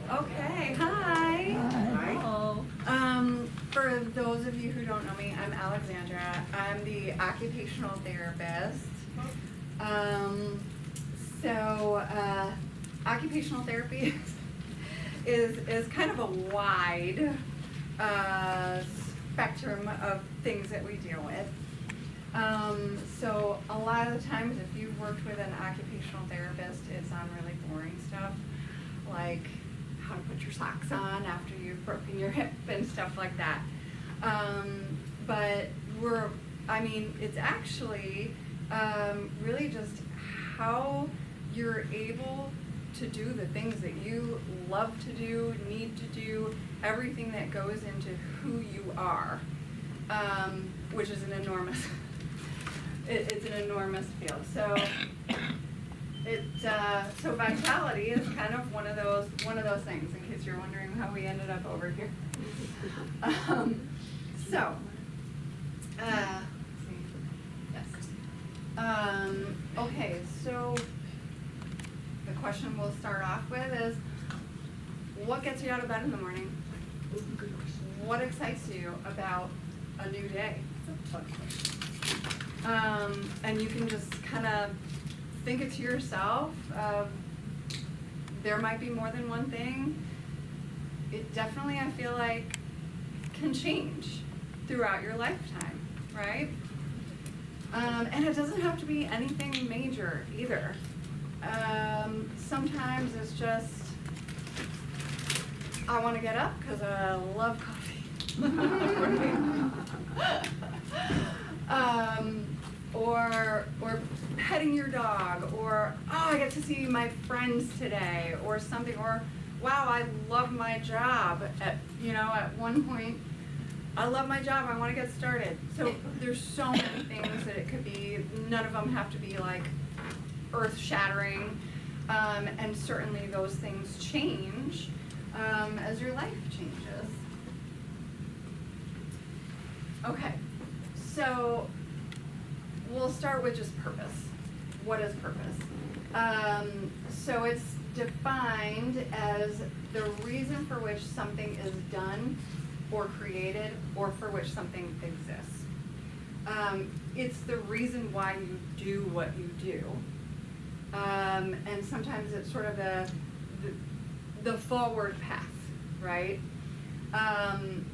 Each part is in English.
Okay, hi. Hello. For those of you who don't know me, I'm Alexandra. I'm the occupational therapist. Occupational therapy is kind of a wide spectrum of things that we deal with. So a lot of the times if you've worked with an occupational therapist, it's on really boring stuff, like how to put your socks on after you've broken your hip and stuff like that. But it's actually really just how you're able to do the things that you love to do, need to do, everything that goes into who you are, which is an enormous, it's an enormous field. So vitality is kind of one of those things, in case you're wondering how we ended up over here. Okay, so the question we'll start off with is, what gets you out of bed in the morning? What excites you about a new day? And you can just kind of think it to yourself. There might be more than one thing. It definitely, I feel like, can change throughout your lifetime, right? And it doesn't have to be anything major either. Sometimes it's just, I want to get up because I love coffee. Or petting your dog, or I get to see my friends today, or something, or wow, I love my job. At one point, I love my job, I want to get started. So there's so many things that it could be. None of them have to be like earth-shattering, and certainly those things change as your life changes. Okay, so we'll start with just purpose. What is purpose? So it's defined as the reason for which something is done or created, or for which something exists. It's the reason why you do what you do. And sometimes it's sort of the forward path, right?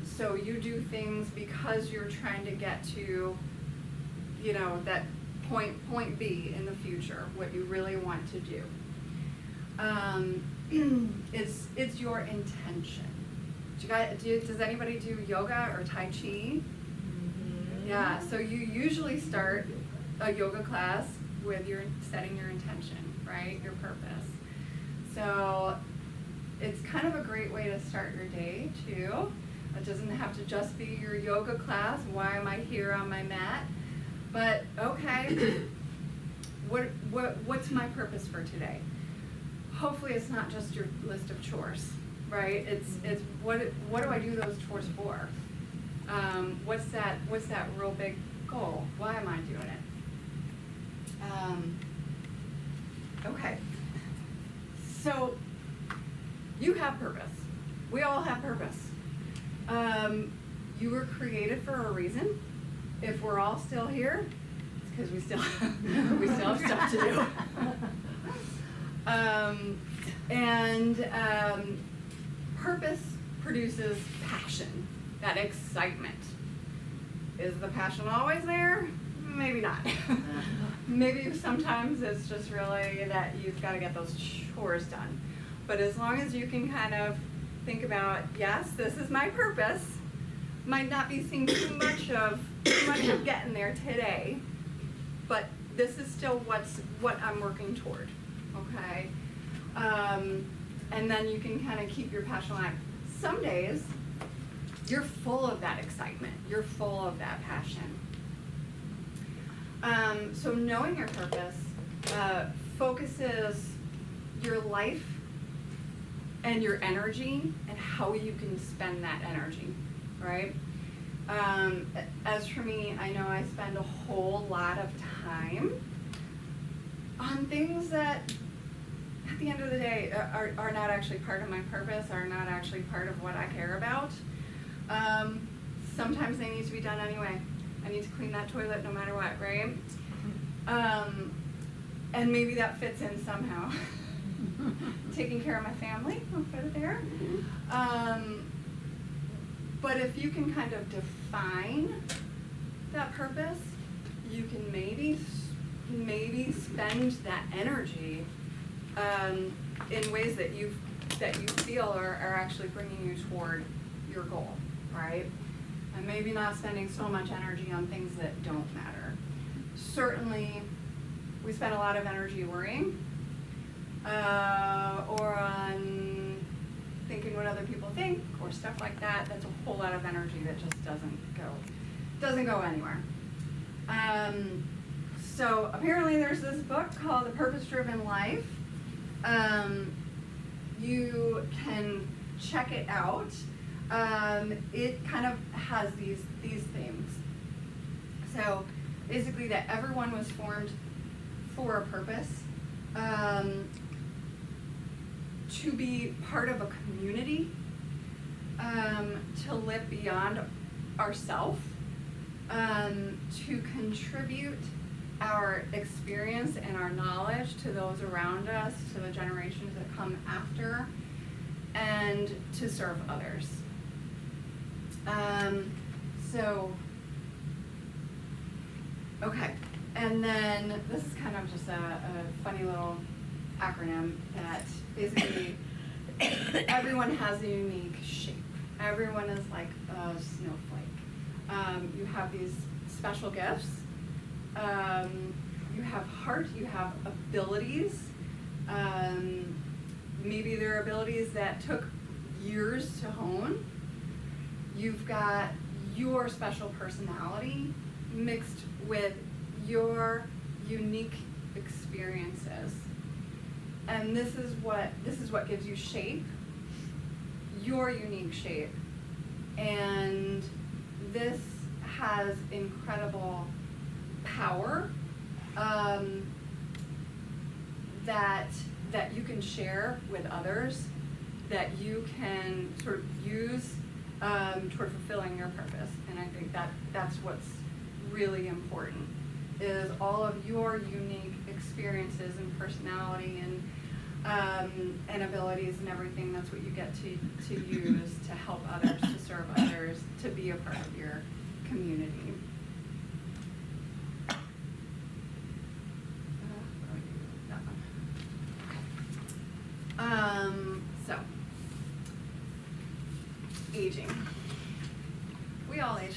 So you do things because you're trying to get to, that point B in the future, what you really want to do. It's your intention. Does anybody do yoga or Tai Chi? Mm-hmm. Yeah, so you usually start a yoga class with setting your intention, right? Your purpose. So it's kind of a great way to start your day too. It doesn't have to just be your yoga class. Why am I here on my mat? But okay, what's my purpose for today? Hopefully it's not just your list of chores, right? It's what do I do those chores for? What's that real big goal? Why am I doing it? Okay, so you have purpose. We all have purpose. You were created for a reason. If we're all still here, it's because we still have stuff to do. Purpose produces passion, that excitement. Is the passion always there? Maybe not. Maybe sometimes it's just really that you've got to get those chores done. But as long as you can kind of think about, yes, this is my purpose, might not be seeing too much of getting there today, but this is still what I'm working toward, okay? And then you can kind of keep your passion alive. Some days, you're full of that excitement. You're full of that passion. So knowing your purpose focuses your life and your energy and how you can spend that energy, right? As for me, I know I spend a whole lot of time on things that at the end of the day, are not actually part of my purpose, are not actually part of what I care about. Sometimes they need to be done anyway. I need to clean that toilet no matter what, right? And maybe that fits in somehow. Taking care of my family, I'll put it there. But if you can kind of define that purpose, you can maybe spend that energy in ways that you feel are actually bringing you toward your goal, right? And maybe not spending so much energy on things that don't matter. Certainly, we spend a lot of energy worrying, or on thinking what other people think, or stuff like that. That's a whole lot of energy that just doesn't go anywhere. So apparently there's this book called The Purpose-Driven Life. You can check it out. It kind of has these themes. So basically that everyone was formed for a purpose, to be part of a community, to live beyond ourselves, to contribute our experience and our knowledge to those around us, to the generations that come after, and to serve others. Okay, and then this is kind of just a funny little acronym that basically everyone has a unique shape. Everyone is like a snowflake. You have these special gifts. You have heart, you have abilities. Maybe they're abilities that took years to hone. You've got your special personality mixed with your unique experiences. And this is what gives you shape, your unique shape. And this has incredible power that you can share with others, that you can sort of use toward fulfilling your purpose. And I think that's what's really important, is all of your unique experiences and personality and abilities and everything. That's what you get to use to help others, to serve others, to be a part of your community. So, aging. We all age.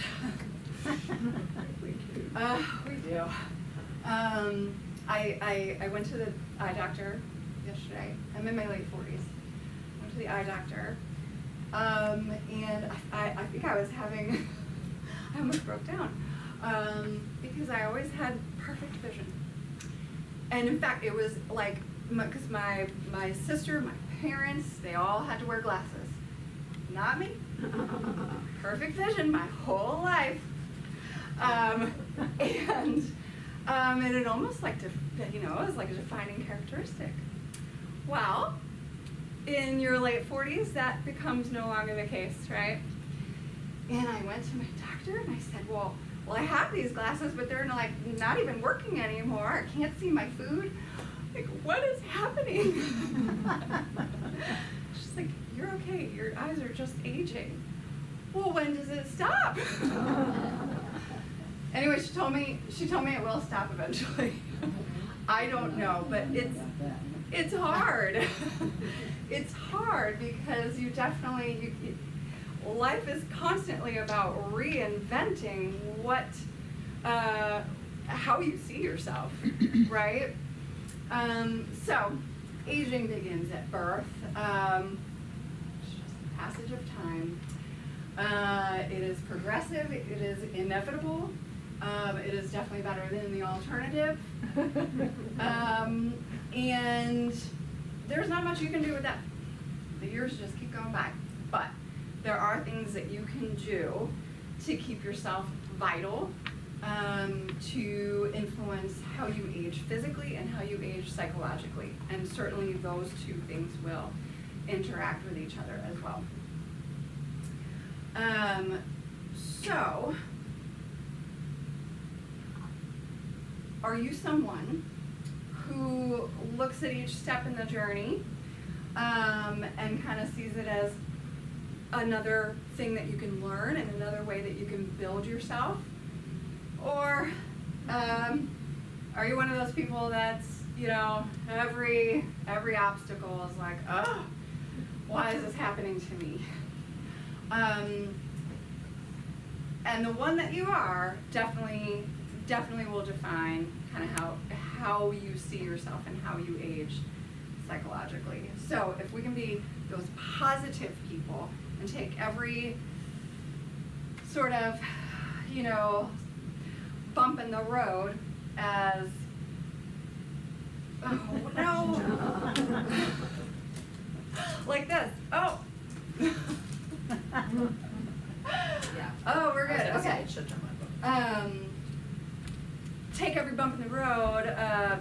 We do. We do. I went to the eye doctor yesterday. I'm in my late 40s. Went to the eye doctor, and I think I was having, I almost broke down, because I always had perfect vision. And in fact, it was like, because my sister, my parents, they all had to wear glasses. Not me. Perfect vision my whole life. And it almost like, it was like a defining characteristic. Well, in your late 40s, that becomes no longer the case, right? And I went to my doctor and I said, well, I have these glasses, but they're like not even working anymore. I can't see my food. Like, what is happening? She's like, you're okay. Your eyes are just aging. Well, when does it stop? Anyway, she told me it will stop eventually. I don't know, but it's hard. It's hard because you definitely, life is constantly about reinventing how you see yourself, right? So, aging begins at birth. It's just the passage of time. It is progressive. It is inevitable. It is definitely better than the alternative. And there's not much you can do with that. The years just keep going by. But there are things that you can do to keep yourself vital, to influence how you age physically and how you age psychologically. And certainly those two things will interact with each other as well. So, are you someone who looks at each step in the journey and kind of sees it as another thing that you can learn and another way that you can build yourself? Or are you one of those people that's, you know, every obstacle is like, oh, why is this happening to me? And the one that you are definitely will define kind of how you see yourself and how you age psychologically. So if we can be those positive people and take every sort of, you know, bump in the road as, oh no, like this, oh. Yeah. Oh, we're good, okay. Shut down my book. Take every bump in the road,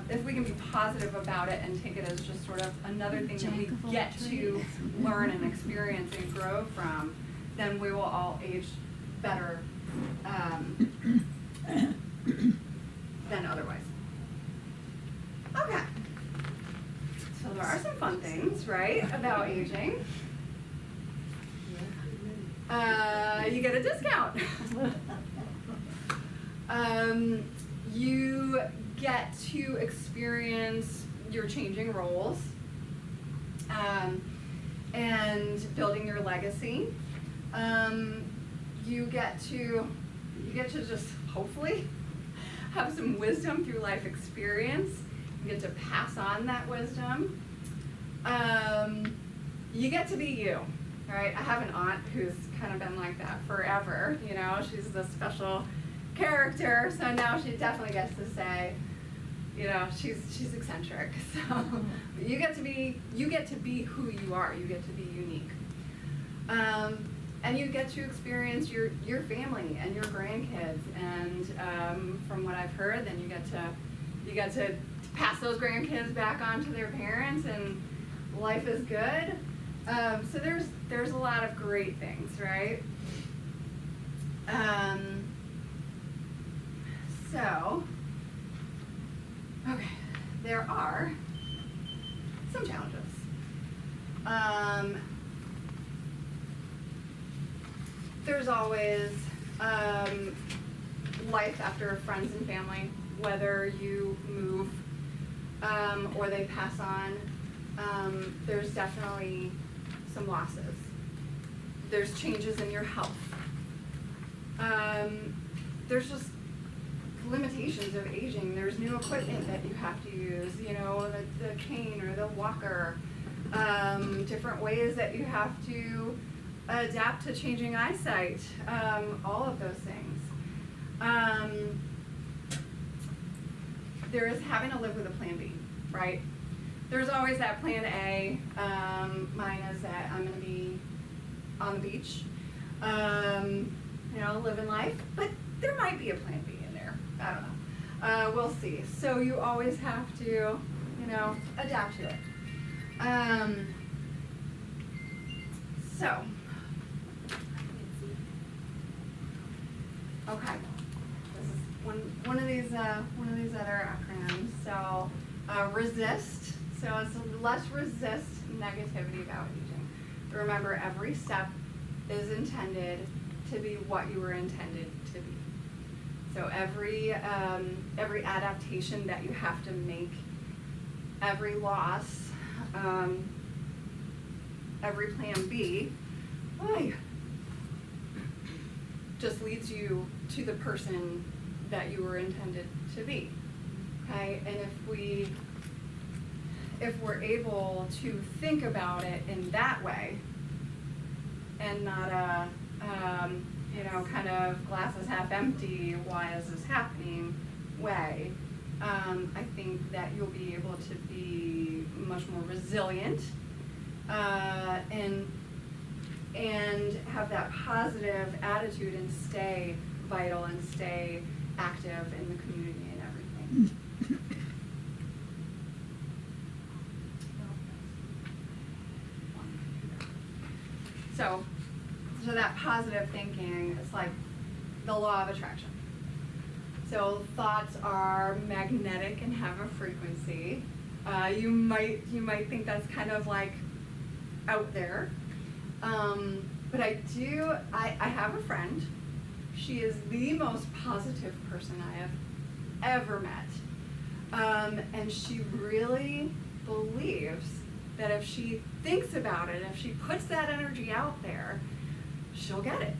if we can be positive about it and take it as just sort of another thing that we get to learn and experience and grow from, then we will all age better than otherwise. Okay. So there are some fun things, right, about aging. You get a discount. You get to experience your changing roles and building your legacy. You get to just hopefully have some wisdom through life experience. You get to pass on that wisdom. You get to be you. Right? I have an aunt who's kind of been like that forever, you know, she's the special character, so now she definitely gets to say, you know, she's eccentric, so you get to be who you are, you get to be unique. And you get to experience your family and your grandkids, and from what I've heard, then you get to pass those grandkids back on to their parents, and life is good. So there's a lot of great things, right? So, okay, there are some challenges. There's always life after friends and family, whether you move or they pass on. There's definitely some losses. There's changes in your health. There's just limitations of aging. There's new equipment that you have to use, you know, the cane or the walker, different ways that you have to adapt to changing eyesight, all of those things. There is having to live with a plan B, right? There's always that plan A. Mine is that I'm going to be on the beach, you know, living life, but there might be a plan B in there. I don't know. We'll see. So you always have to, you know, adapt to it. So, okay, this is one of these other acronyms. So, resist. So it's let's resist negativity about aging. Remember, every step is intended to be what you were intended to be. So every adaptation that you have to make, every loss, every plan B, just leads you to the person that you were intended to be. Okay, and if we're able to think about it in that way, and not a you know, kind of glass is half empty, why is this happening way, I think that you'll be able to be much more resilient and have that positive attitude and stay vital and stay active in the community and everything. So that positive thinking is like the law of attraction. So thoughts are magnetic and have a frequency. You might think that's kind of like out there. But I have a friend. She is the most positive person I have ever met. And she really believes that if she thinks about it, if she puts that energy out there, she'll get it.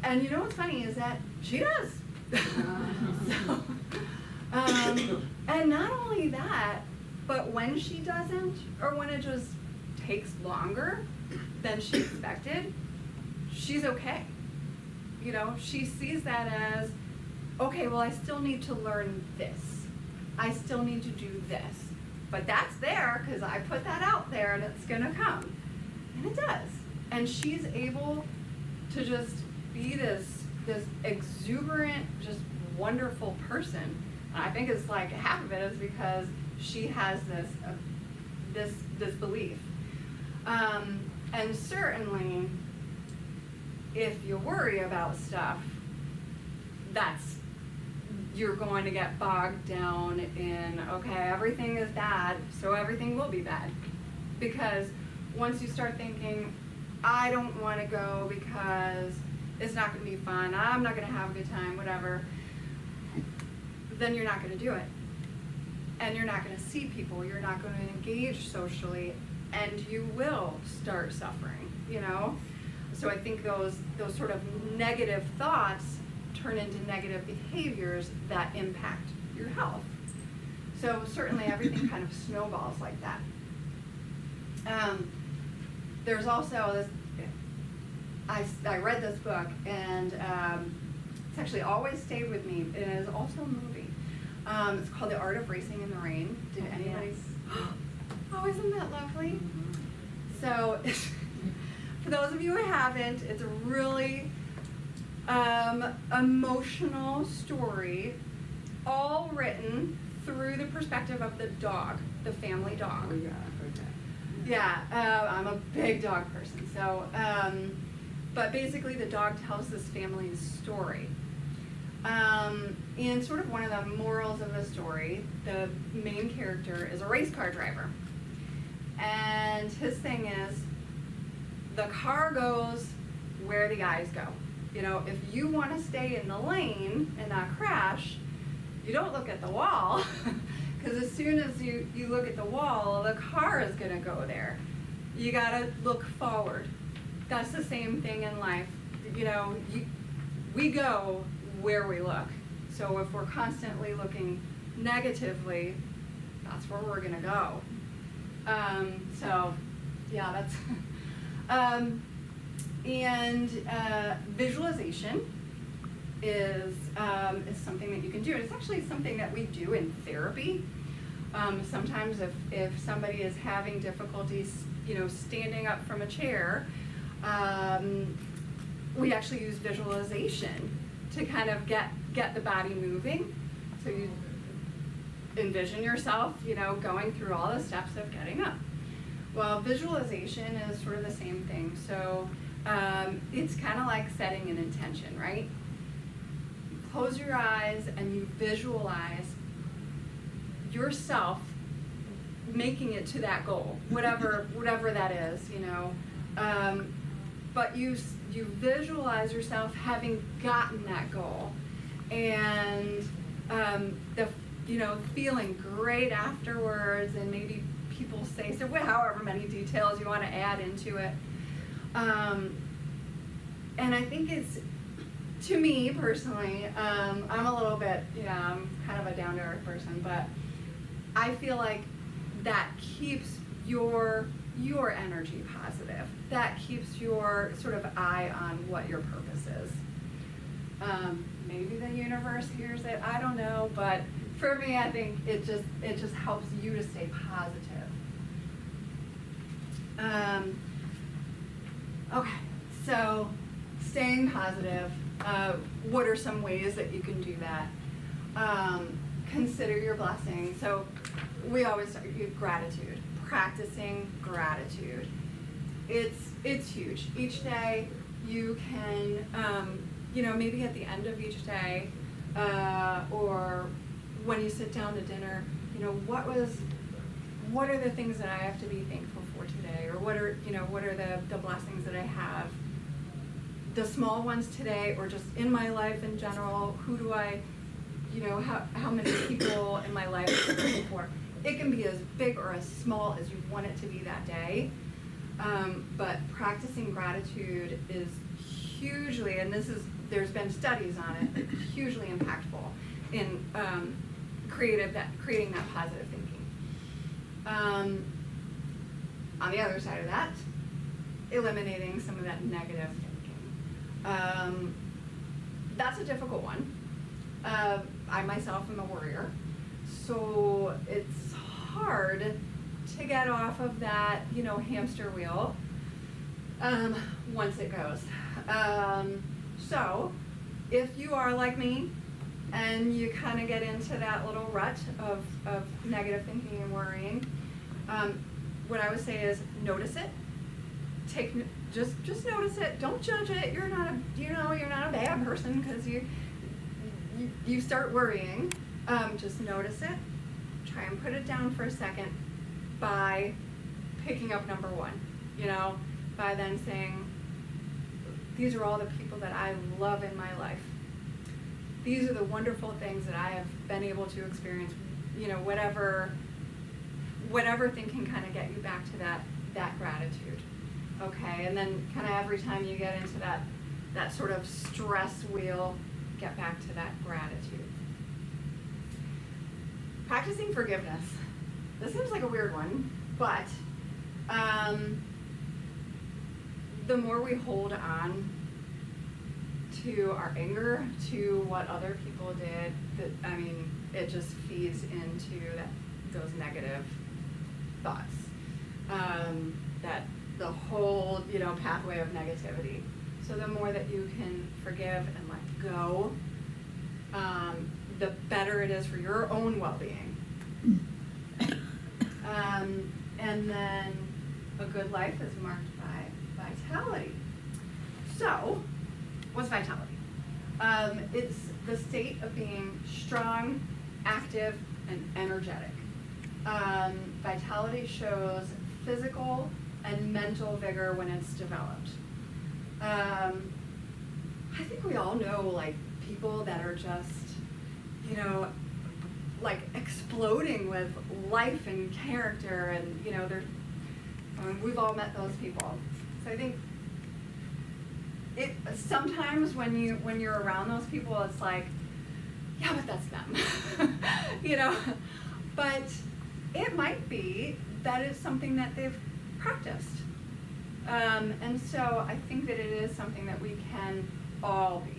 And you know what's funny is that she does. So, and not only that, but when she doesn't, or when it just takes longer than she expected, she's okay. You know, she sees that as, okay, well, I still need to learn this. I still need to do this. But that's there because I put that out there and it's gonna come. And it does. And she's able to just be this exuberant, just wonderful person. And I think it's like half of it is because she has this belief. And certainly, if you worry about stuff, you're going to get bogged down in, okay, everything is bad, so everything will be bad. Because once you start thinking, I don't want to go because it's not going to be fun, I'm not going to have a good time, whatever, then you're not going to do it. And you're not going to see people, you're not going to engage socially, and you will start suffering, you know? So I think those sort of negative thoughts turn into negative behaviors that impact your health. So certainly everything kind of snowballs like that. There's also this, I read this book, and it's actually always stayed with me. It is also a movie. It's called The Art of Racing in the Rain. Did anybody? Yes. Oh, isn't that lovely? Mm-hmm. So, for those of you who haven't, it's a really emotional story, all written through the perspective of the dog, the family dog. Oh, yeah, okay. Yeah, I'm a big dog person. So, but basically the dog tells this family's story. And sort of one of the morals of the story, the main character is a race car driver. And his thing is, the car goes where the eyes go. You know, if you want to stay in the lane and not crash, you don't look at the wall, because as soon as you look at the wall, the car is going to go there. You got to look forward. That's the same thing in life. You know, we go where we look. So if we're constantly looking negatively, that's where we're going to go. So, yeah, that's... And visualization is something that you can do. And it's actually something that we do in therapy. Sometimes if somebody is having difficulties, you know, standing up from a chair, we actually use visualization to kind of get the body moving. So you envision yourself, you know, going through all the steps of getting up. Well, visualization is sort of the same thing. So it's kind of like setting an intention, right? You close your eyes and you visualize yourself making it to that goal, whatever that is, you know. But you visualize yourself having gotten that goal, and feeling great afterwards, and maybe people say so, however many details you want to add into it. And I think it's, to me personally, I'm a little bit, I'm kind of a down-to-earth person, but I feel like that keeps your energy positive. That keeps your sort of eye on what your purpose is. Maybe the universe hears it, I don't know, but for me, I think it just helps you to stay positive. Okay, so staying positive, what are some ways that you can do that? Consider your blessings. So we always start with gratitude, practicing gratitude. it's huge. Each day you can, maybe at the end of each day, or when you sit down to dinner, what are the things that I have to be thankful for today, or what are the blessings that I have, the small ones today, or just in my life in general. Who do I, how many people in my life am I thankful for? It can be as big or as small as you want it to be that day. But practicing gratitude is hugely, and there's been studies on it, hugely impactful in creating that positive thinking. On the other side of that, eliminating some of that negative thinking. That's a difficult one. I myself am a worrier, so it's hard to get off of that, hamster wheel once it goes. So if you are like me and you kind of get into that little rut of negative thinking and worrying, what I would say is notice it. Just notice it. Don't judge it. You're not a bad person because you start worrying. Just notice it. Try and put it down for a second by picking up number one. By then saying, these are all the people that I love in my life. These are the wonderful things that I have been able to experience. Whatever thing can kind of get you back to that gratitude. Okay, and then kind of every time you get into that sort of stress wheel, get back to that gratitude. Practicing forgiveness. This seems like a weird one, but the more we hold on to our anger, to what other people did, it just feeds into those negative thoughts. That the whole, pathway of negativity. So the more that you can forgive and let go, the better it is for your own well-being. And then a good life is marked by vitality. So, what's vitality? It's the state of being strong, active, and energetic. Vitality shows physical and mental vigor when it's developed. I think we all know, people that are just, exploding with life and character, and we've all met those people. So I think sometimes when you're around those people, it's like, yeah, but that's them. But it might be that it's something that they've practiced. And so I think that it is something that we can all be.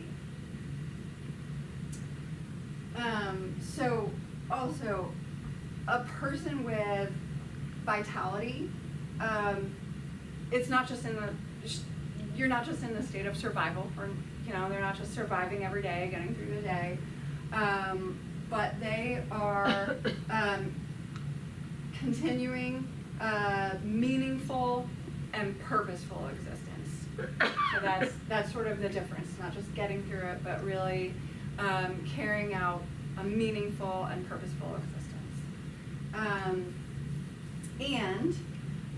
So also, a person with vitality, it's not just you're not just in the state of survival, or, they're not just surviving every day, getting through the day, but they are continuing meaningful and purposeful existence. So that's sort of the difference. It's not just getting through it, but really carrying out a meaningful and purposeful existence. And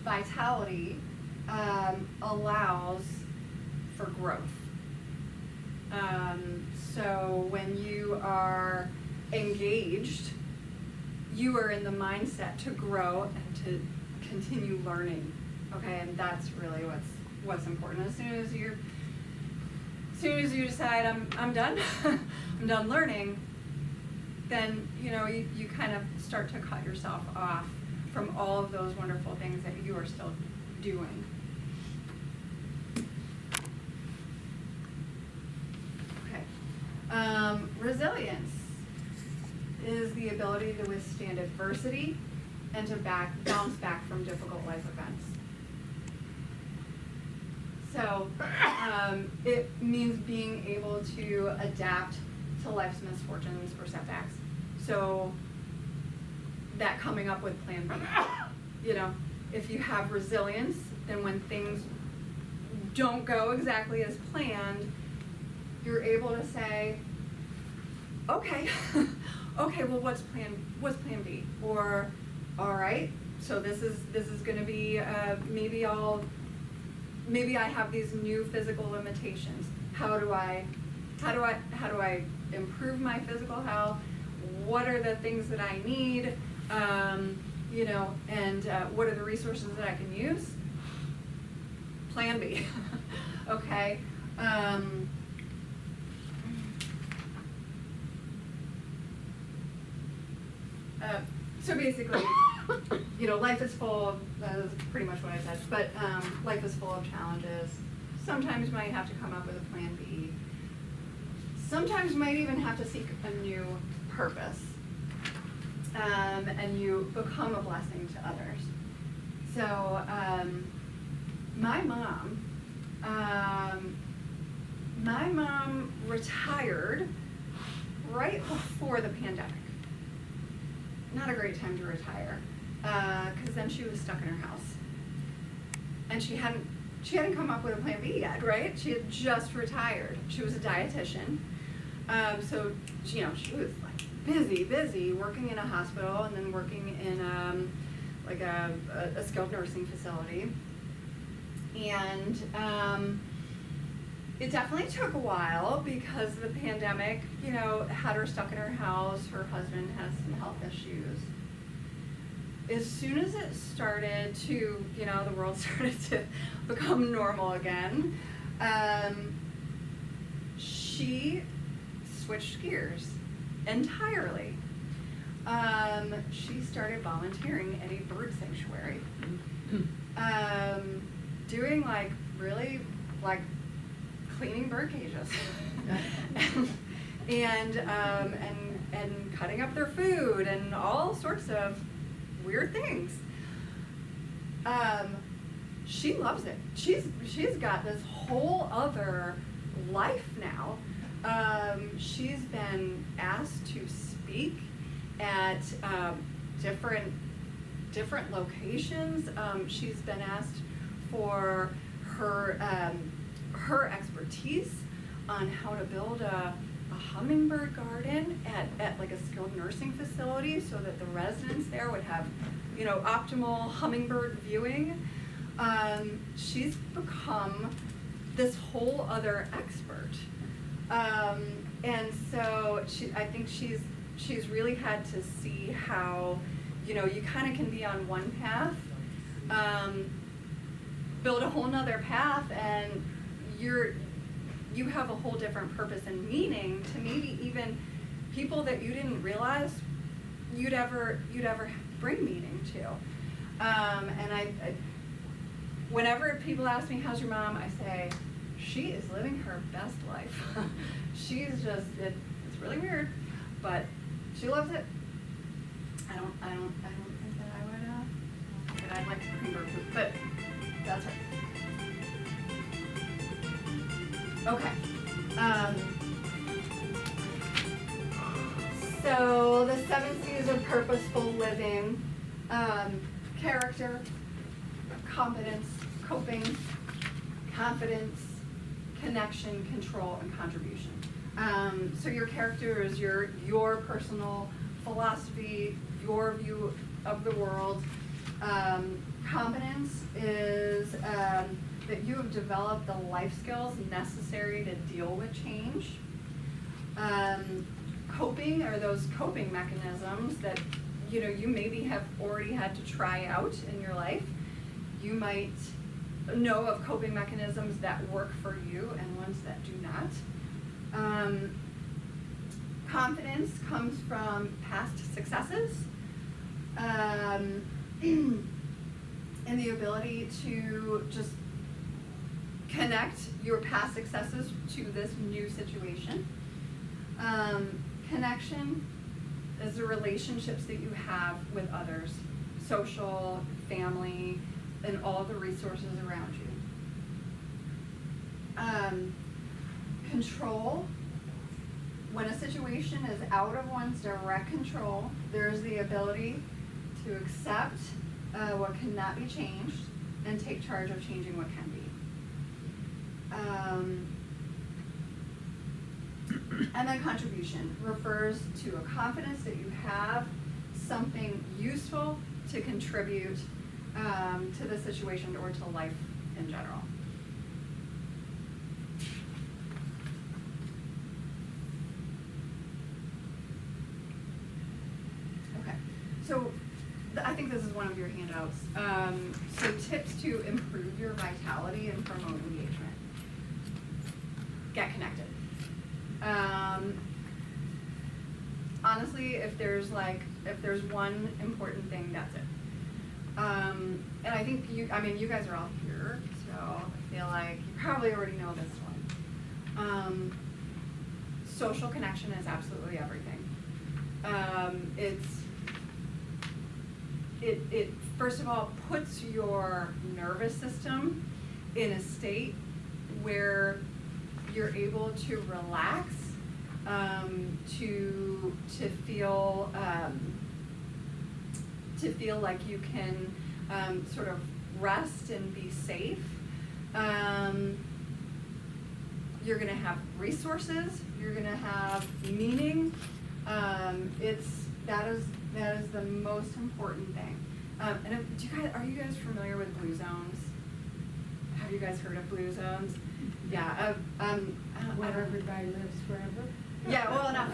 vitality allows for growth. So when you are engaged, you are in the mindset to grow and to continue learning. Okay, and that's really what's important. As soon as you decide I'm done, I'm done learning, then you kind of start to cut yourself off from all of those wonderful things that you are still doing. Okay, resilience is the ability to withstand adversity and to bounce back from difficult life events. So it means being able to adapt to life's misfortunes or setbacks. So that coming up with plan B. If you have resilience, then when things don't go exactly as planned, you're able to say, okay, okay, well, what's plan B? Or, all right, so this is going to be maybe I have these new physical limitations. How do I improve my physical health? What are the things that I need? You know, and what are the resources that I can use? Plan B. Okay. So basically, you know, life is full of, that is pretty much what I said, but life is full of challenges. Sometimes you might have to come up with a plan B. Sometimes you might even have to seek a new purpose. And you become a blessing to others. So, my mom retired right before the pandemic. Not a great time to retire, because then she was stuck in her house, and she hadn't come up with a plan B yet, right? She had just retired. She was a dietitian, so you know, she was like busy working in a hospital and then working in like a skilled nursing facility, and it definitely took a while because the pandemic, you know, had her stuck in her house. Her husband has some health issues. As soon as it started to, you know, the world started to become normal again, she switched gears entirely. She started volunteering at a bird sanctuary, doing like really like cleaning bird cages and cutting up their food and all sorts of weird things. She loves it. She's got this whole other life now. She's been asked to speak at different locations. She's been asked for her expertise on how to build a hummingbird garden at like a skilled nursing facility so that the residents there would have, you know, optimal hummingbird viewing. She's become this whole other expert. And so I think she's really had to see how, you know, you kind of can be on one path, build a whole nother path, and you have a whole different purpose and meaning to maybe even people that you didn't realize you'd ever bring meaning to. And I whenever people ask me, how's your mom? I say, she is living her best life. She's just, it's really weird, but she loves it. I don't think that I would, that I'd like to bring bird food, but that's right. Okay. So the 7 C's of purposeful living: character, competence, coping, confidence, connection, control, and contribution. So your character is your personal philosophy, your view of the world. Competence is that you have developed the life skills necessary to deal with change. Coping are those coping mechanisms that, you know, you maybe have already had to try out in your life. You might know of coping mechanisms that work for you and ones that do not. Confidence comes from past successes, and the ability to just connect your past successes to this new situation. Connection is the relationships that you have with others, social, family, and all the resources around you. Control: when a situation is out of one's direct control, there is the ability to accept what cannot be changed, and and take charge of changing what can be. And then contribution refers to a confidence that you have something useful to contribute to the situation or to life in general. Okay, so I think this is one of your handouts. So tips to improve your vitality and promote engagement. Get connected. Honestly, if there's one important thing, that's it. And I think you guys are all here, so I feel like you probably already know this one. Social connection is absolutely everything. It first of all puts your nervous system in a state where you're able to relax, to feel like you can sort of rest and be safe. You're gonna have resources. You're gonna have meaning. That is the most important thing. And are you guys familiar with blue zones? Have you guys heard of blue zones? Yeah. Where everybody lives forever. Yeah. Well, not.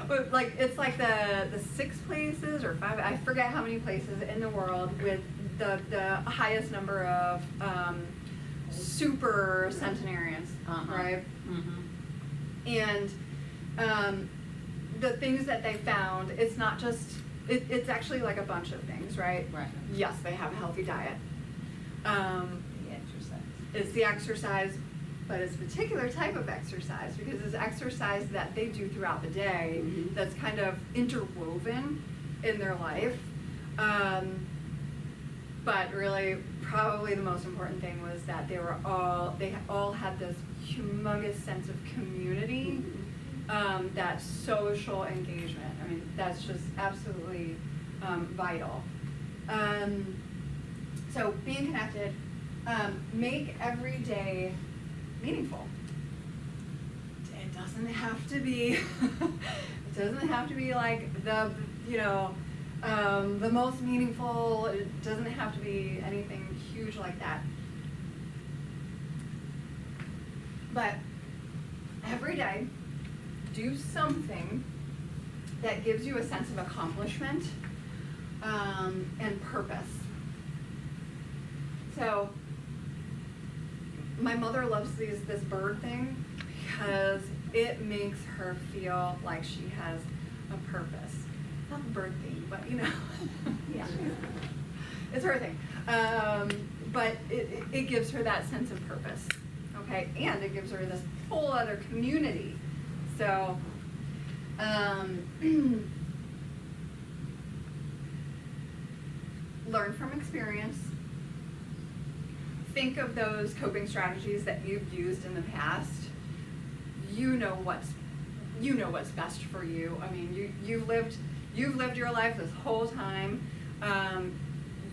But like it's like the 6 places or 5. I forget how many places in the world with the highest number of super centenarians, right? Mm-hmm. And the things that they found, it's not just. It's actually like a bunch of things, right? Right. Yes, they have a healthy diet. The exercise. It's the exercise, but it's a particular type of exercise because it's exercise that they do throughout the day that's kind of interwoven in their life. But really, probably the most important thing was that they all had this humongous sense of community, that social engagement. I mean, that's just absolutely vital. So being connected, make every day meaningful. It doesn't have to be, like the most meaningful. It doesn't have to be anything huge like that. But every day, do something that gives you a sense of accomplishment and purpose. So my mother loves this bird thing because it makes her feel like she has a purpose. Not the bird thing, but yeah, it's her thing. But it gives her that sense of purpose, okay? And it gives her this whole other community. So, learn from experience. Think of those coping strategies that you've used in the past. You know what's best for you. I mean, you've lived your life this whole time.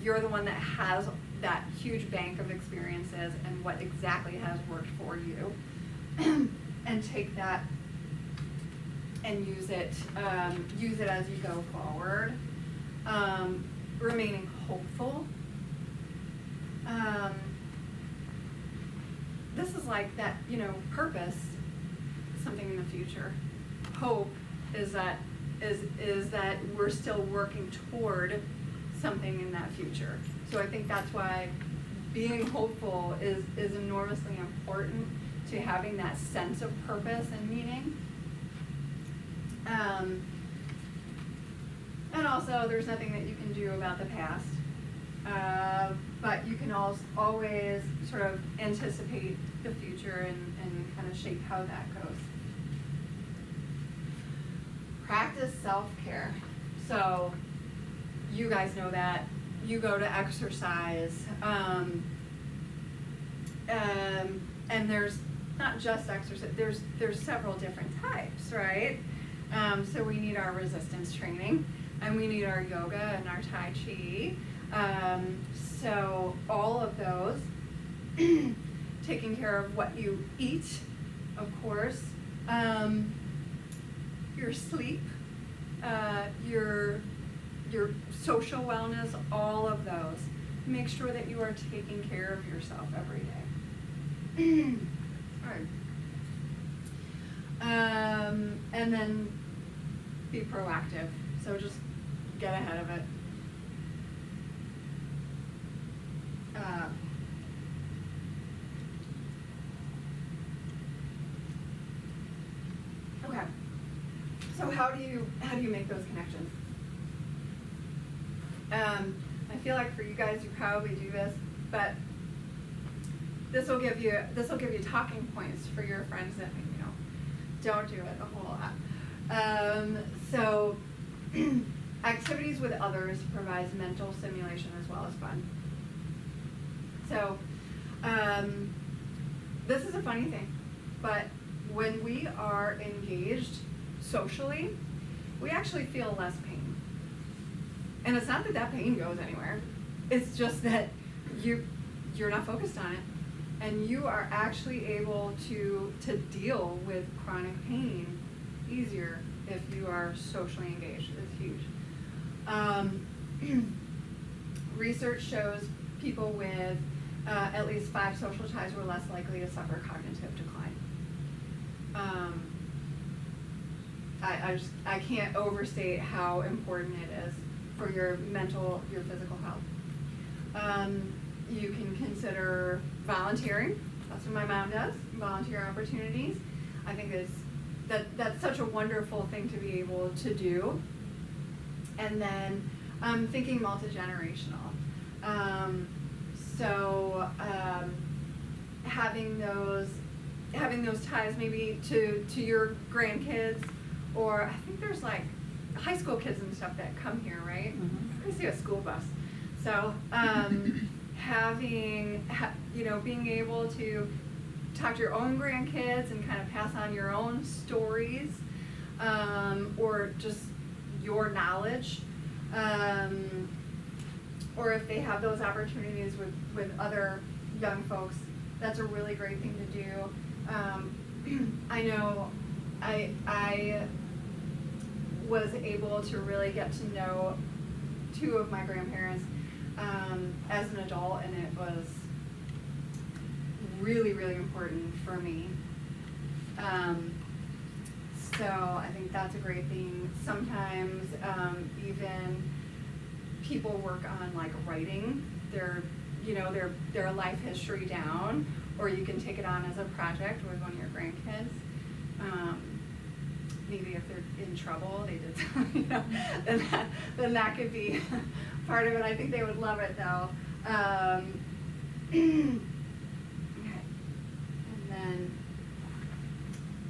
You're the one that has that huge bank of experiences and what exactly has worked for you, and take that and use it as you go forward. Remaining hopeful. This is like that, purpose, something in the future. Hope is that we're still working toward something in that future. So I think that's why being hopeful is enormously important to having that sense of purpose and meaning. And also, there's nothing that you can do about the past, but you can always sort of anticipate the future and kind of shape how that goes. Practice self-care. So you guys know that. You go to exercise, and there's not just exercise, there's several different types, right? So we need our resistance training, and we need our yoga and our Tai Chi. So all of those, taking care of what you eat, of course, your sleep, your social wellness, all of those. Make sure that you are taking care of yourself every day. All right. And then be proactive. So just get ahead of it. Okay. So how do you make those connections? I feel like for you guys, you probably do this, but this will give you talking points for your friends that don't do it a whole lot. So activities with others provides mental stimulation as well as fun. So this is a funny thing, but when we are engaged socially, we actually feel less pain. And it's not that pain goes anywhere. It's just that you're not focused on it, and you are actually able to deal with chronic pain easier if you are socially engaged. It's huge. Research shows people with at least 5 social ties were less likely to suffer cognitive decline. I can't overstate how important it is for your physical health. You can consider volunteering. That's what my mom does, volunteer opportunities. I think that's such a wonderful thing to be able to do. And then thinking multi-generational. So having those ties maybe to your grandkids, or I think there's like high school kids and stuff that come here, right? Mm-hmm. I see a school bus. So being able to talk to your own grandkids and kind of pass on your own stories, or just your knowledge, or if they have those opportunities with other young folks, that's a really great thing to do. I know I was able to really get to know 2 of my grandparents as an adult, and it was really, really important for me. So I think that's a great thing. Sometimes even people work on like writing their life history down, or you can take it on as a project with one of your grandkids. Maybe if they're in trouble, they did something, then that could be part of it. I think they would love it though. Okay. And then,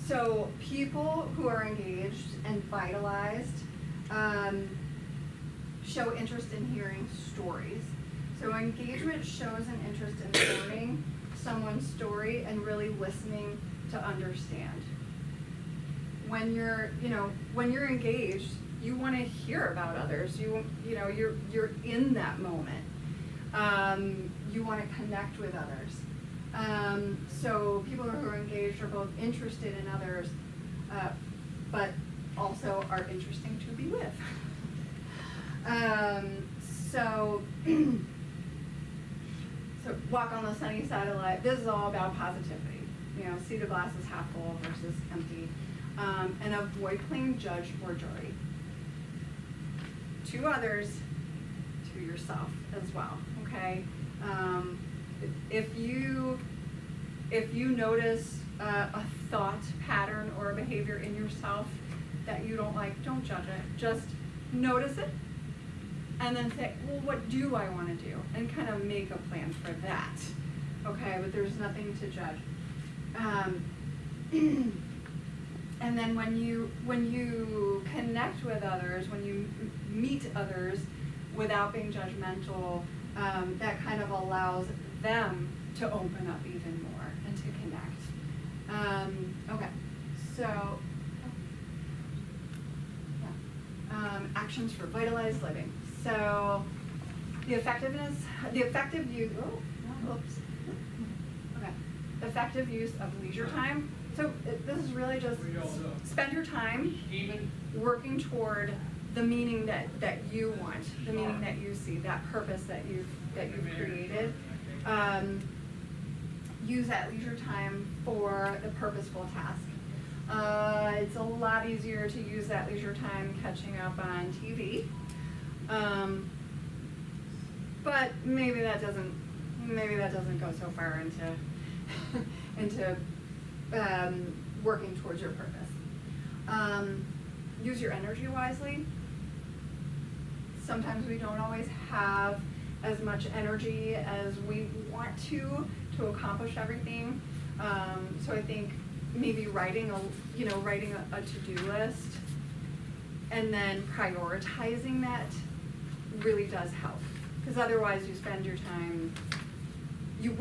so people who are engaged and vitalized show interest in hearing stories. So engagement shows an interest in learning someone's story and really listening to understand. When you're engaged, you want to hear about others. You're in that moment. You want to connect with others. So people who are engaged are both interested in others, but also are interesting to be with. So walk on the sunny side of life. This is all about positivity. See the glass is half full versus empty. And avoid playing judge or jury. To others, to yourself as well, okay? If you notice a thought pattern or a behavior in yourself that you don't like, don't judge it. Just notice it, and then say, well, what do I want to do? And kind of make a plan for that, okay? But there's nothing to judge. And then when you connect with others, when you meet others without being judgmental, that kind of allows them to open up even more and to connect. Okay, so actions for vitalized living. So the effective use, oops. Okay, effective use of leisure time. So this is really just spend your time working toward the meaning that you want, the meaning that you see, that purpose that you've created. Use that leisure time for the purposeful task. It's a lot easier to use that leisure time catching up on TV. But maybe that doesn't go so far into working towards your purpose. Use your energy wisely. Sometimes we don't always have as much energy as we want to accomplish everything. So I think maybe writing a to-do list and then prioritizing that really does help. Because otherwise you spend your time, you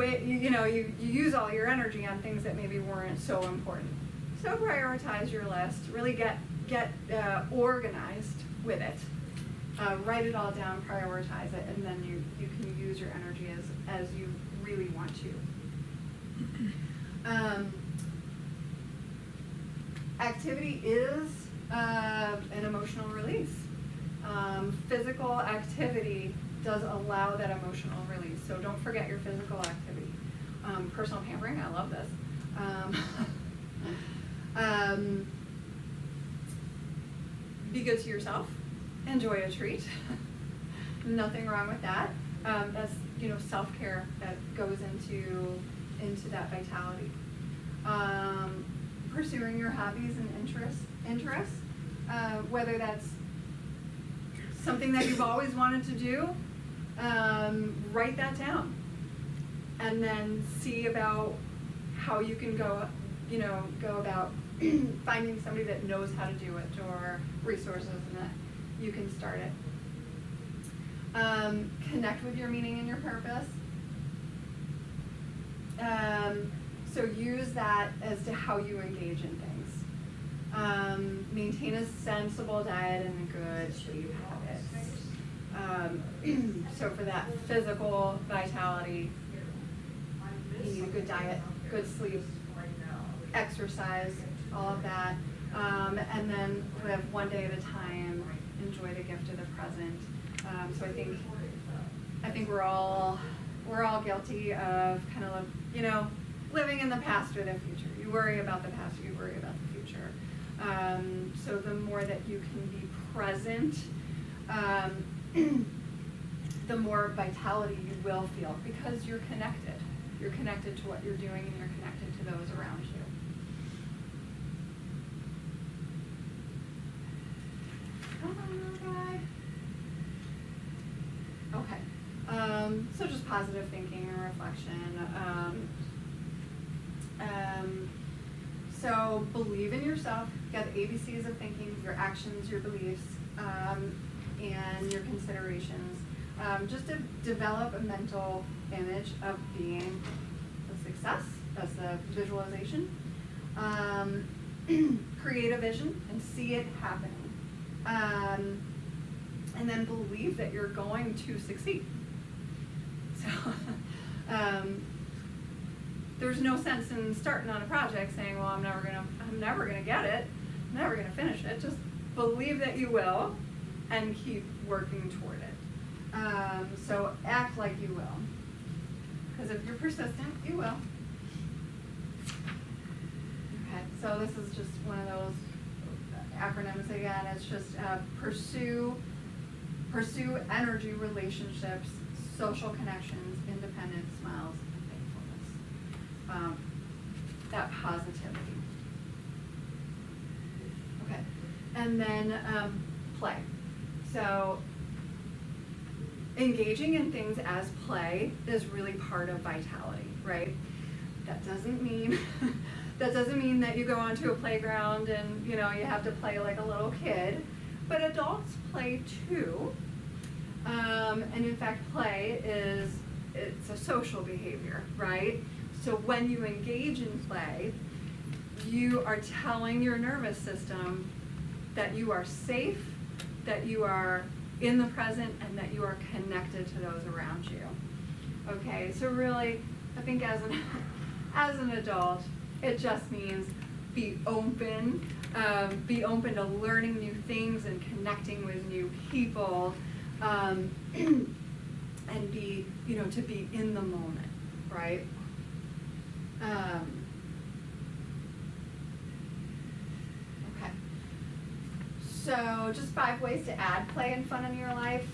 use all your energy on things that maybe weren't so important. So prioritize your list, really get organized with it. Write it all down, prioritize it, and then you can use your energy as you really want to. Activity is an emotional release. Physical activity does allow that emotional release, so don't forget your physical activity. Personal pampering, I love this. Be good to yourself. Enjoy a treat. Nothing wrong with that. That's self-care that goes into that vitality. Pursuing your hobbies and interests, whether that's something that you've always wanted to do, write that down, and then see about how you can go about finding somebody that knows how to do it or resources, and that you can start it. Connect with your meaning and your purpose. So use that as to how you engage in things. Maintain a sensible diet and good sleep habits. So for that physical vitality, you need a good diet, good sleep, exercise, all of that. And then live one day at a time, enjoy the gift of the present. So I think we're all guilty of kind of living in the past or the future. You worry about the past, you worry about the future. So the more that you can be present, the more vitality you will feel, because you're connected. You're connected to what you're doing, and you're connected to those around you. Come on, little guy. Okay. So just positive thinking and reflection. So believe in yourself. You got the ABCs of thinking: your actions, your beliefs, and your considerations. Just to develop a mental image of being a success. That's the visualization. Create a vision and see it happening. And then believe that you're going to succeed. So there's no sense in starting on a project saying, well, I'm never gonna get it, I'm never gonna finish it. Just believe that you will and keep working toward it. So act like you will. Because if you're persistent, you will. Okay, so this is just one of those acronyms again. It's just pursue energy, relationships, social connections, independence, smiles, and faithfulness. That positivity. Okay, and then play. So engaging in things as play is really part of vitality, right? That doesn't mean that you go onto a playground and you have to play like a little kid, but adults play too. And in fact, play it's a social behavior, right? So when you engage in play, you are telling your nervous system that you are safe, that you are in the present and that you are connected to those around you. Okay, so really, I think as an adult, it just means be open to learning new things and connecting with new people, and be, to be in the moment, right? Okay. So just 5 ways to add play and fun in your life.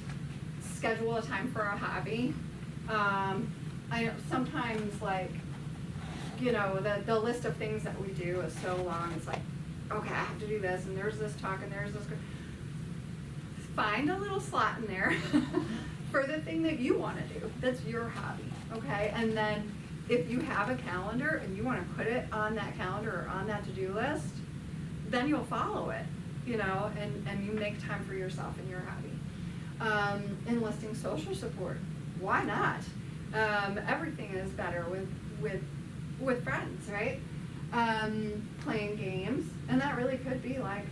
Schedule a time for a hobby. I know sometimes, like, the list of things that we do is so long. It's like, okay, I have to do this, and there's this talk, and there's this. Find a little slot in there for the thing that you want to do. That's your hobby, okay? And then if you have a calendar and you want to put it on that calendar or on that to-do list, then you'll follow it, and you make time for yourself and your hobby. Enlisting social support. Why not? Everything is better with friends, right? Playing games, and that really could be like,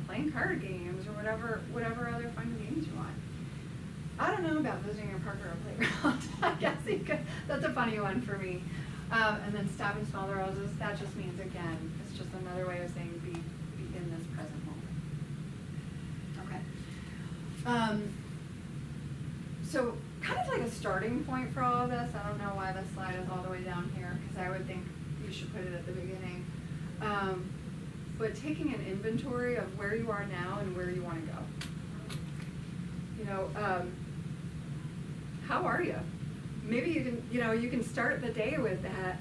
playing card games or whatever other fun games you want. I don't know about visiting a park or a playground. I guess that's a funny one for me. And then stop and smell the roses. That just means, again, it's just another way of saying be in this present moment. Okay. So kind of like a starting point for all of this. I don't know why this slide is all the way down here, because I would think you should put it at the beginning. But taking an inventory of where you are now and where you want to go. How are you? Maybe you can start the day with that,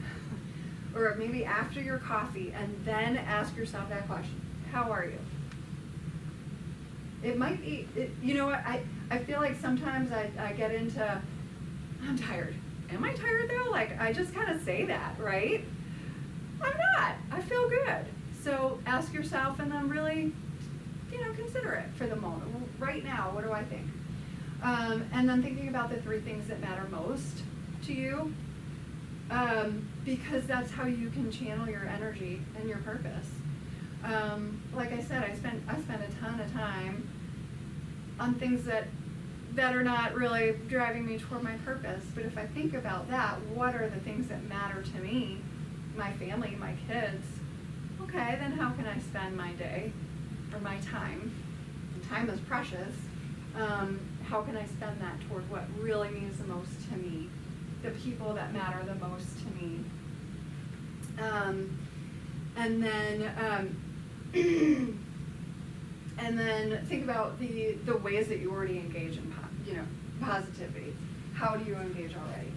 or maybe after your coffee, and then ask yourself that question: how are you? It might be, I feel like sometimes I get into, I'm tired. Am I tired though? Like, I just kind of say that, right? I'm not. I feel good. So ask yourself, and then really, consider it for the moment. Well, right now, what do I think? And then thinking about the 3 things that matter most to you, because that's how you can channel your energy and your purpose. Like I said, I spent a ton of time on things that are not really driving me toward my purpose. But if I think about that, what are the things that matter to me, my family, my kids? Okay, then how can I spend my day or my time? And time is precious. How can I spend that toward what really means the most to me, the people that matter the most to me? And then think about the ways that you already engage in positivity. How do you engage already?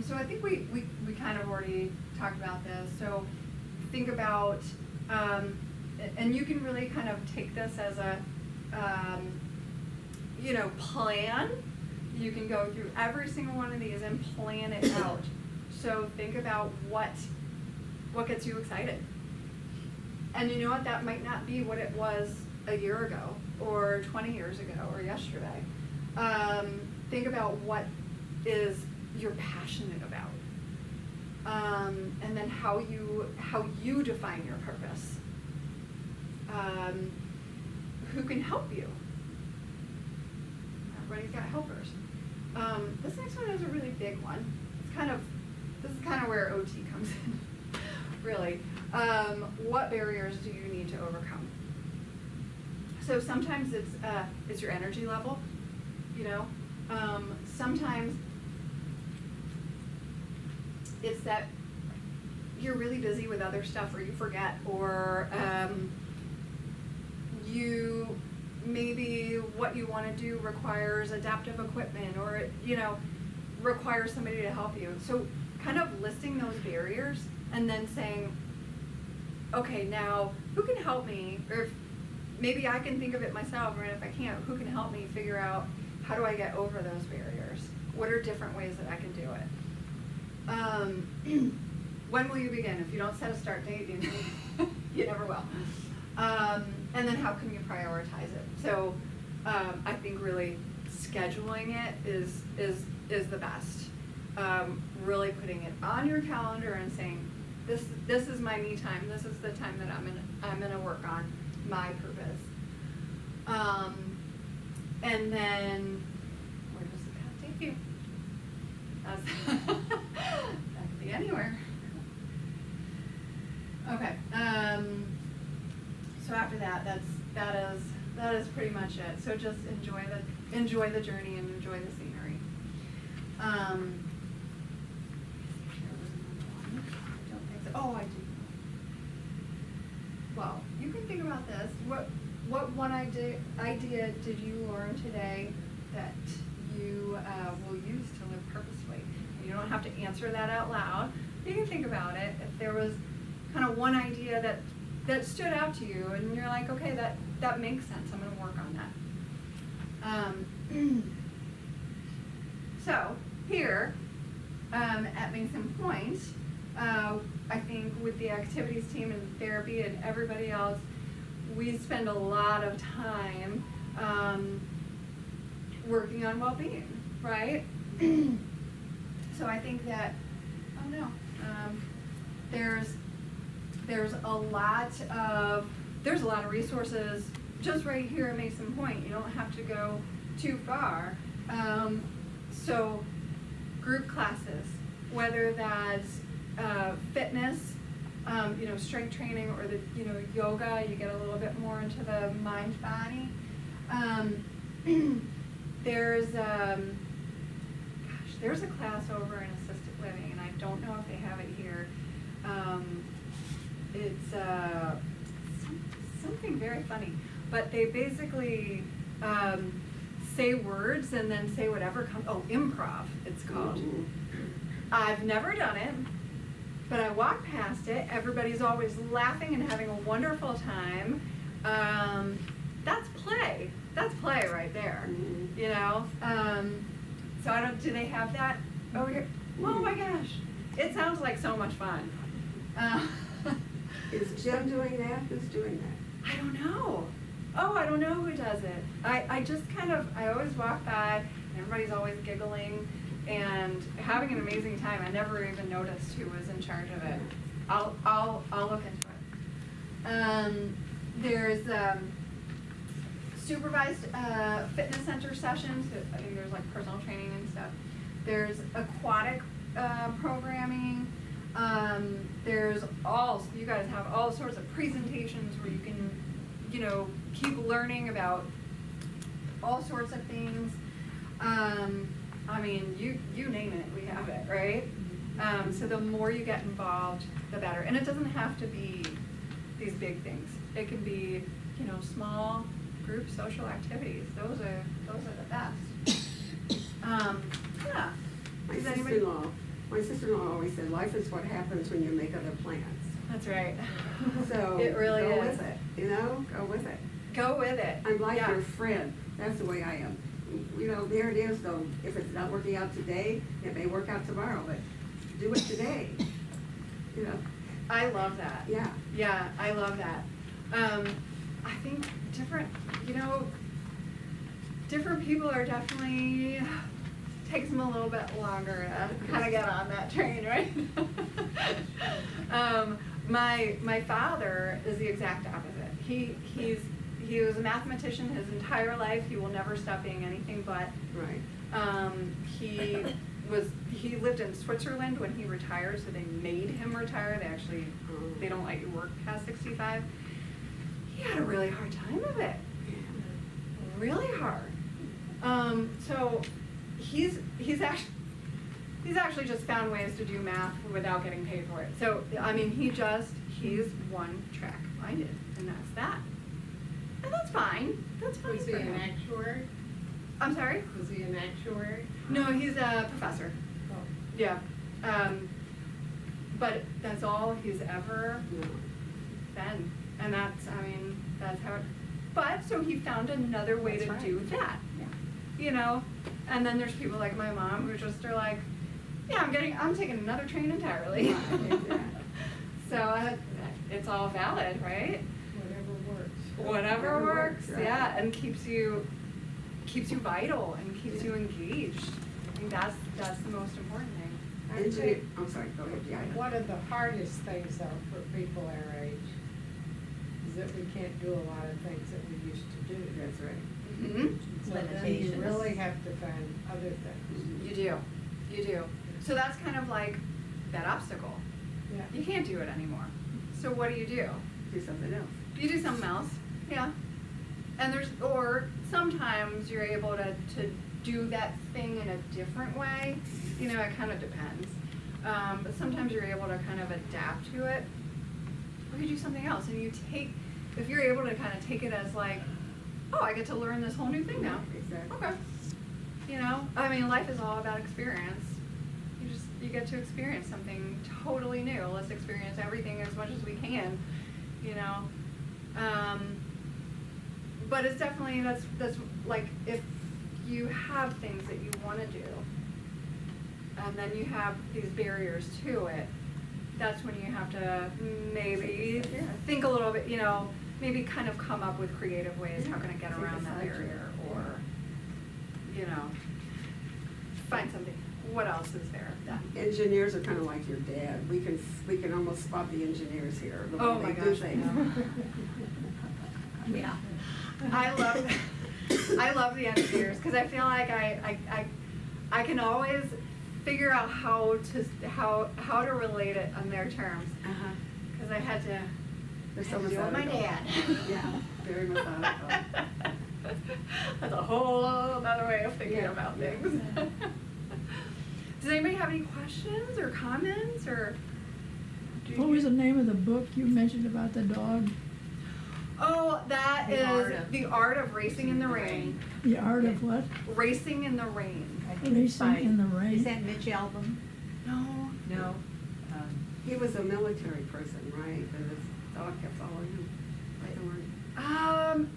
So I think we kind of already talked about this. So think about, and you can really kind of take this as a, plan. You can go through every single one of these and plan it out. So think about what gets you excited. And you know what? That might not be what it was a year ago or 20 years ago or yesterday. Think about what is you're passionate about. And then how you define your purpose. Who can help you? Everybody's got helpers. This next one is a really big one. This is kind of where OT comes in, really. What barriers do you need to overcome? So sometimes it's your energy level, Sometimes it's that you're really busy with other stuff, or you forget, or maybe what you want to do requires adaptive equipment, or requires somebody to help you. So kind of listing those barriers and then saying, okay, now who can help me? Or if maybe I can think of it myself, or if I can't, who can help me figure out how do I get over those barriers? What are different ways that I can do it? When will you begin? If you don't set a start date, you never will. And then how can you prioritize it? So I think really scheduling it is the best. really putting it on your calendar and saying, this is my me time. This is the time that I'm gonna work on my purpose. And then, where does the path take you? That could be anywhere. Okay. So after that, that is pretty much it. So just enjoy the journey and enjoy the scenery. Oh, I do. Well, you can think about this. What one idea did you learn today that you will use to live purposefully? You don't have to answer that out loud. You can think about it. If there was kind of one idea that stood out to you, and you're like, okay, that makes sense. I'm going to work on that. So here at Mason Pointe, I think with the activities team and therapy and everybody else, we spend a lot of time working on well-being, right? So I think that, there's a lot of resources just right here at Mason Pointe. You don't have to go too far. So group classes, whether that's fitness, strength training, or the yoga, you get a little bit more into the mind body. There's a class over in assisted living, and I don't know if they have it here. It's something very funny, but they basically say words and then say whatever comes. Oh, improv, it's called. I've never done it, but I walk past it. Everybody's always laughing and having a wonderful time. That's play. That's play right there. So do they have that over here? Oh my gosh, it sounds like so much fun. Is Jim doing that? Who's doing that? I don't know. Oh, I don't know who does it. I just I always walk by, and everybody's always giggling and having an amazing time. I never even noticed who was in charge of it. I'll look into it. There's supervised fitness center sessions. I think there's like personal training and stuff. There's aquatic programming. You guys have all sorts of presentations where you can, keep learning about all sorts of things. You name it, we have it, right? So the more you get involved, the better. And it doesn't have to be these big things. It can be, small group social activities. Those are the best. Yeah. My sister-in-law always said, life is what happens when you make other plans. That's right. So it really go is. with it, go with it. Go with it. I'm like yeah. your friend. That's the way I am. There it is though. If it's not working out today, it may work out tomorrow, but do it today. I love that. Yeah. Yeah, I love that. I think different people are definitely, takes them a little bit longer to kind of get on that train, right? My father is the exact opposite. He was a mathematician his entire life. He will never stop being anything but. Right. He lived in Switzerland when he retired, so they made him retire. They don't let you work past 65. He had a really hard time of it. Really hard. So he's actually just found ways to do math without getting paid for it. So he's one track minded, and that's that. And that's fine. That's fine. Was he an actuary? I'm sorry? Was he an actuary? No, he's a professor. Oh. Yeah. But that's all he's ever been. And that's how it, but so he found another way to do that. Yeah. And then there's people like my mom who just are like, yeah, I'm taking another train entirely. So it's all valid, right? Whatever works, right. yeah, and keeps you vital and keeps you engaged. I think that's the most important thing. Engineer, I'm sorry, go ahead, yeah. One of the hardest things though for people our age is that we can't do a lot of things that we used to do. That's right. Mhm. So then you Limitations. really have to find other things. You do. So that's kind of like that obstacle. Yeah. You can't do it anymore. So what do? Do something else. You do something else, yeah. And or sometimes you're able to do that thing in a different way. You know, it kind of depends. But sometimes you're able to kind of adapt to it. Or you do something else and if you're able to kind of take it as like, oh, I get to learn this whole new thing now. Exactly. Okay. You know, I mean, life is all about experience. You get to experience something totally new. Let's experience everything as much as we can, you know. But it's definitely, that's like, if you have things that you want to do, and then you have these barriers to it, that's when you have to maybe think a little bit, you know, maybe kind of come up with creative ways, how can I get around that barrier, or, you know, find something. What else is there? Engineers are kind of like your dad. We can almost spot the engineers here. The way Oh my they do gosh, I things. know. Yeah. I love the engineers because I feel like I can always figure out how to relate it on their terms, Uh-huh. because I had to They're so do it with my methodical. dad. Yeah, very methodical. That's a whole other way of thinking Yeah, about yeah. things. Does anybody have any questions or comments, or? What was the name of the book you mentioned about the dog? Oh, that The Art is of The Art of Racing in the Rain. The Art of what? Racing in the Rain. I think it's Racing by- in the Rain. Is that Mitch Albom? No. No. He was a military person, right? And this dog kept following him.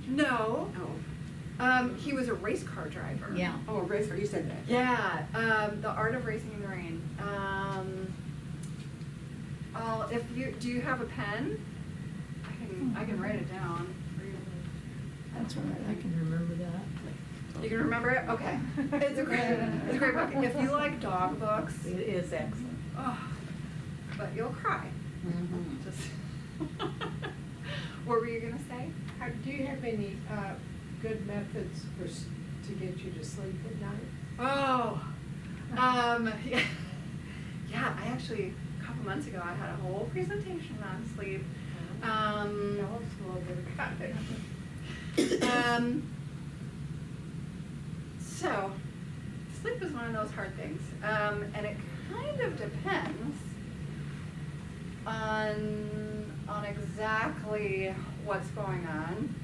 No. Oh. He was a race car driver. Yeah. Oh, a racer, you said that. Yeah, The Art of Racing in the Rain. Do you have a pen? I can write it down. That's all right, I can remember that. You can remember it? Okay. It's a great book. If you like dog books, It is excellent. oh, but you'll cry. Mhm. Just. What were you gonna say? Do you have any, good methods to get you to sleep at night? Oh, yeah. Yeah, I actually, a couple months ago, I had a whole presentation on sleep. Tell us a little bit about it. So, sleep is one of those hard things, and it kind of depends on exactly what's going on.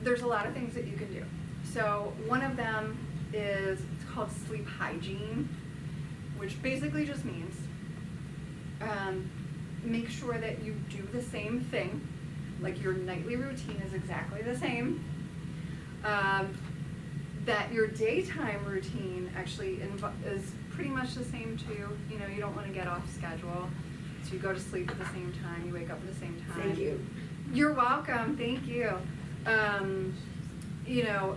There's a lot of things that you can do. So one of them is, it's called sleep hygiene, which basically just means make sure that you do the same thing, like your nightly routine is exactly the same, that your daytime routine actually is pretty much the same too. You know, you don't want to get off schedule, so you go to sleep at the same time, you wake up at the same time. Thank you. You're welcome, thank you. You know,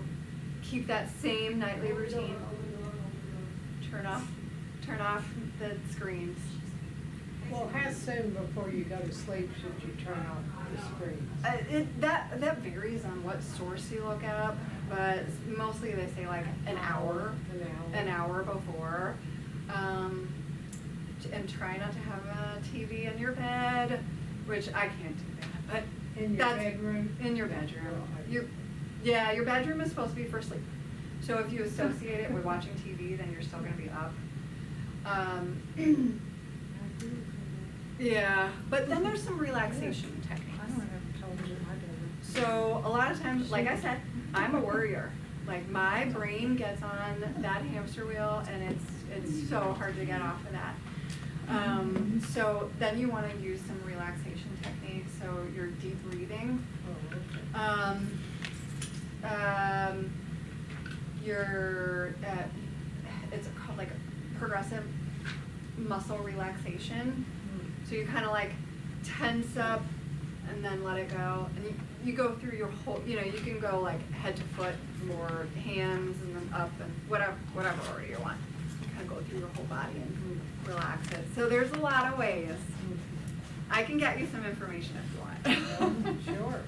keep that same nightly routine. Turn off the screens. Well, how soon before you go to sleep should you turn off the screens? That varies on what source you look up, but mostly they say like an hour before. And try not to have a TV in your bed, which I can't do that, but In your that's bedroom? in your bedroom. Your bedroom is supposed to be for sleep. So if you associate it with watching TV, then you're still gonna be up. Yeah, but then there's some relaxation techniques. I don't have television in my bedroom. So a lot of times, like I said, I'm a worrier. Like my brain gets on that hamster wheel and it's so hard to get off of that. So then you want to use some relaxation techniques. So your deep breathing. Oh, okay. It's called like progressive muscle relaxation. So you kind of like tense up and then let it go. And you go through your whole, you know, you can go like head to foot or hands and then up and whatever order you want. Kind of go through your whole body and relax it. So there's a lot of ways. I can get you some information if you want. Sure.